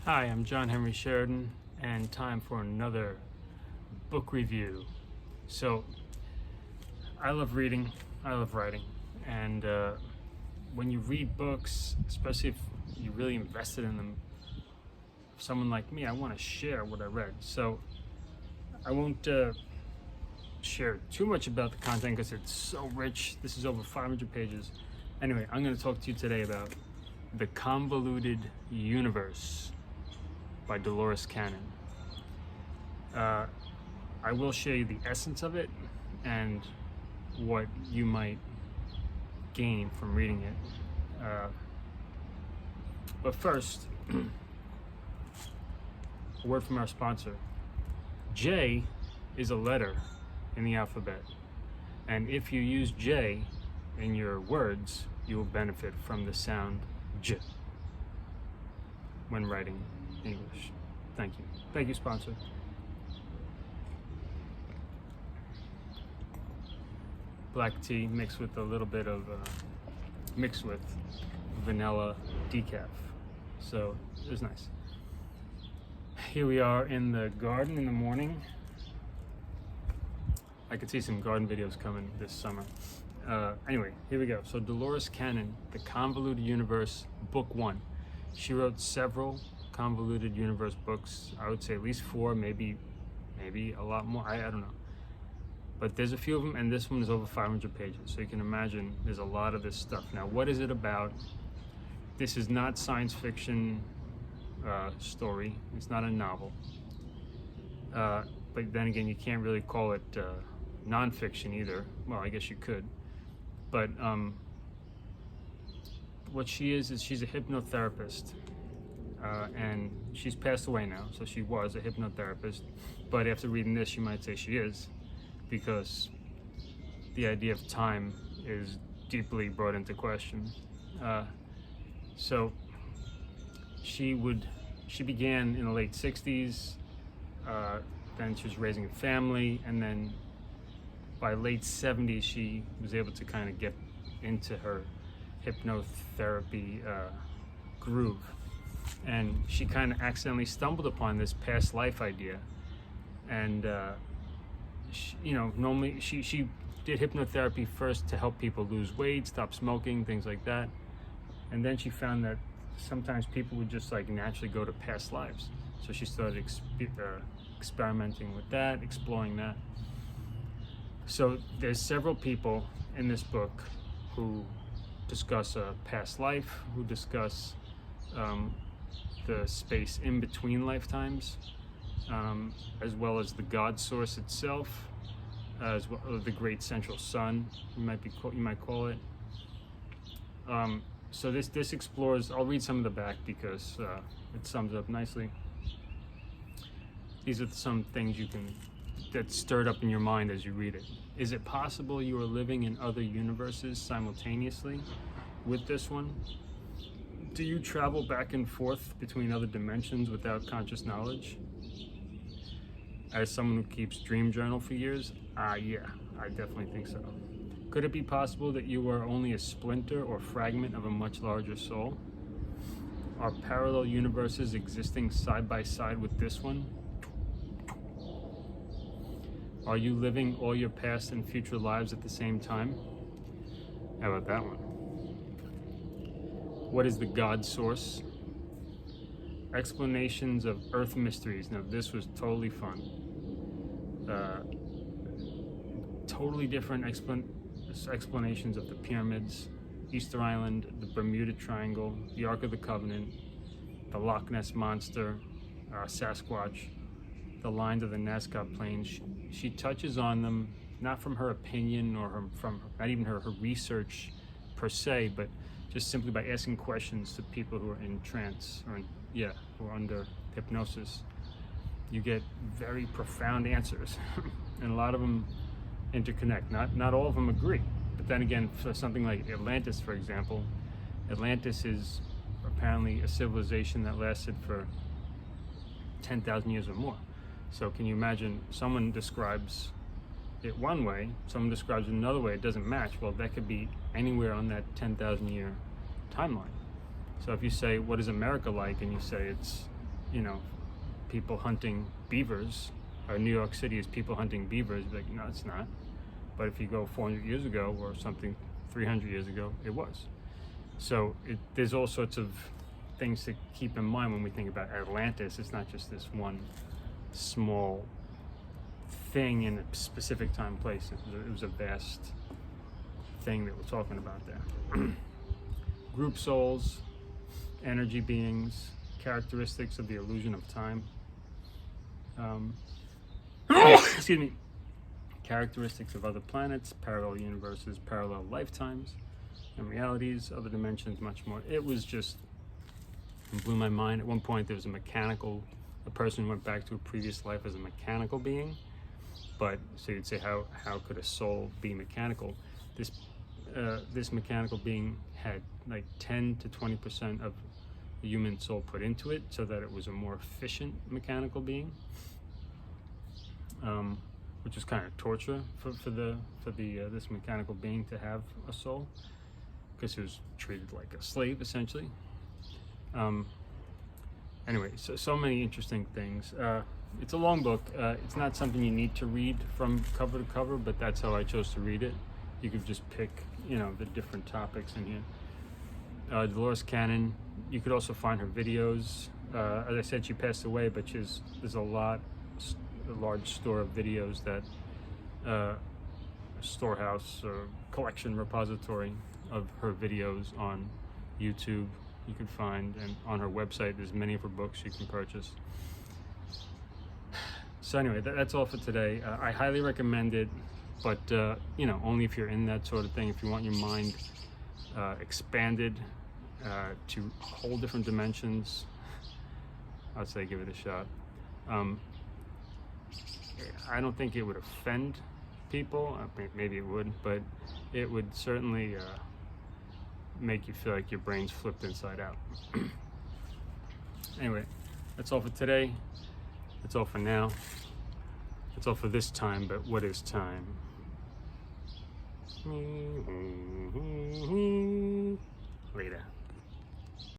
Hi, I'm John Henry Sheridan, and time for another book review. So, I love reading, I love writing, and when you read books, especially if you're really invested in them, someone like me, I want to share what I read. So, I won't share too much about the content because it's so rich. This is over 500 pages. Anyway, I'm going to talk to you today about The Convoluted Universe by Dolores Canon. I will show you the essence of it and what you might gain from reading it. But first, a word from our sponsor. J is a letter in the alphabet, and if you use J in your words, you will benefit from the sound J when writing English. Thank you. Thank you, sponsor. Black tea mixed with a little bit of mixed with vanilla decaf. So it was nice. Here we are in the garden in the morning. I could see some garden videos coming this summer. Anyway, here we go. So Dolores Canon, The Convoluted Universe, Book 1. She wrote several Convoluted Universe books. I would say at least 4, maybe a lot more. I don't know. But there's a few of them, and this one is over 500 pages. So you can imagine there's a lot of this stuff. Now, what is it about? This is not science fiction story. It's not a novel. But then again, you can't really call it nonfiction either. Well, I guess you could. But what she is she's a hypnotherapist. And she's passed away now, so she was a hypnotherapist. But after reading this, you might say she is, because the idea of time is deeply brought into question. So she began in the late 60s, then she was raising a family, and then by late 70s, she was able to kind of get into her hypnotherapy groove. And she kind of accidentally stumbled upon this past life idea. And, normally she did hypnotherapy first to help people lose weight, stop smoking, things like that. And then she found that sometimes people would just like naturally go to past lives. So she started experimenting with that, exploring that. So there's several people in this book who discuss a past life, who discuss the space in between lifetimes, as well as the God source itself, as well as the great central sun, you might call it. So this explores. I'll read some of the back because it sums up nicely. These are some things that stirred up in your mind as you read it. Is it possible you are living in other universes simultaneously with this one? Do you travel back and forth between other dimensions without conscious knowledge? As someone who keeps dream journal for years, yeah, I definitely think so. Could it be possible that you are only a splinter or fragment of a much larger soul? Are parallel universes existing side by side with this one? Are you living all your past and future lives at the same time? How about that one? What is the God source? Explanations of Earth mysteries. Now, this was totally fun. Totally different explanations of the pyramids, Easter Island, the Bermuda Triangle, the Ark of the Covenant, the Loch Ness Monster, Sasquatch, the lines of the Nazca Plains. She touches on them, not from her opinion or not even her research per se, but just simply by asking questions to people who are in trance or who are under hypnosis. You get very profound answers, and a lot of them interconnect. Not all of them agree, but then again, for something like Atlantis, for example, Atlantis is apparently a civilization that lasted for 10,000 years or more. So can you imagine, someone describes it one way, someone describes it another way, it doesn't match. Well, that could be anywhere on that 10,000 year timeline. So if you say, what is America like? And you say it's you know, people hunting beavers, or New York City is people hunting beavers. Like, no, it's not. But if you go 400 years ago or something, 300 years ago, it was. So there's all sorts of things to keep in mind when we think about Atlantis. It's not just this one small thing in a specific time place. It was a vast thing that we're talking about there. Group souls, energy beings, characteristics of the illusion of time. Excuse me. Characteristics of other planets, parallel universes, parallel lifetimes and realities, other dimensions, much more. It was just, it blew my mind. At one point there was a person went back to a previous life as a mechanical being. But so you'd say, how could a soul be mechanical? This mechanical being had like 10 to 20% of the human soul put into it, so that it was a more efficient mechanical being, which is kind of torture for this mechanical being to have a soul, because he was treated like a slave essentially. Anyway, so many interesting things. It's a long book. It's not something you need to read from cover to cover, but that's how I chose to read it. You could just pick, the different topics in here. Dolores Canon, you could also find her videos. As I said, she passed away, but there's a large store of videos that storehouse or collection repository of her videos on YouTube you can find, and on her website there's many of her books you can purchase. So anyway, that's all for today. I highly recommend it, but only if you're in that sort of thing. If you want your mind expanded to whole different dimensions, I'd say give it a shot. I don't think it would offend people. Maybe it would, but it would certainly make you feel like your brain's flipped inside out. Anyway, that's all for today. That's all for now. That's all for this time, but what is time? Later.